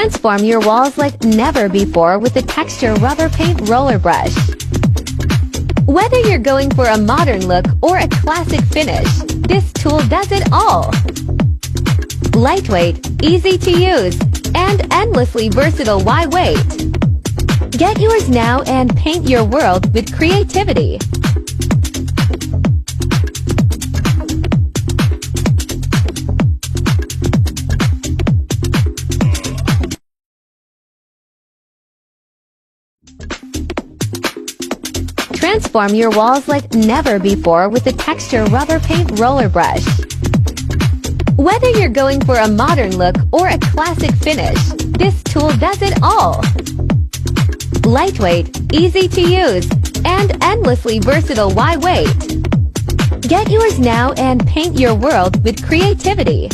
Transform your walls like never before with the Texture Rubber Paint Roller Brush. Whether you're going for a modern look or a classic finish, this tool does it all. Lightweight, easy to use, and endlessly versatile. Why wait? Get yours now and paint your world with creativity. Transform your walls like never before with the Texture Rubber Paint Roller Brush. Whether you're going for a modern look or a classic finish, this tool does it all. Lightweight, easy to use, and endlessly versatile. Why wait? Get yours now and paint your world with creativity.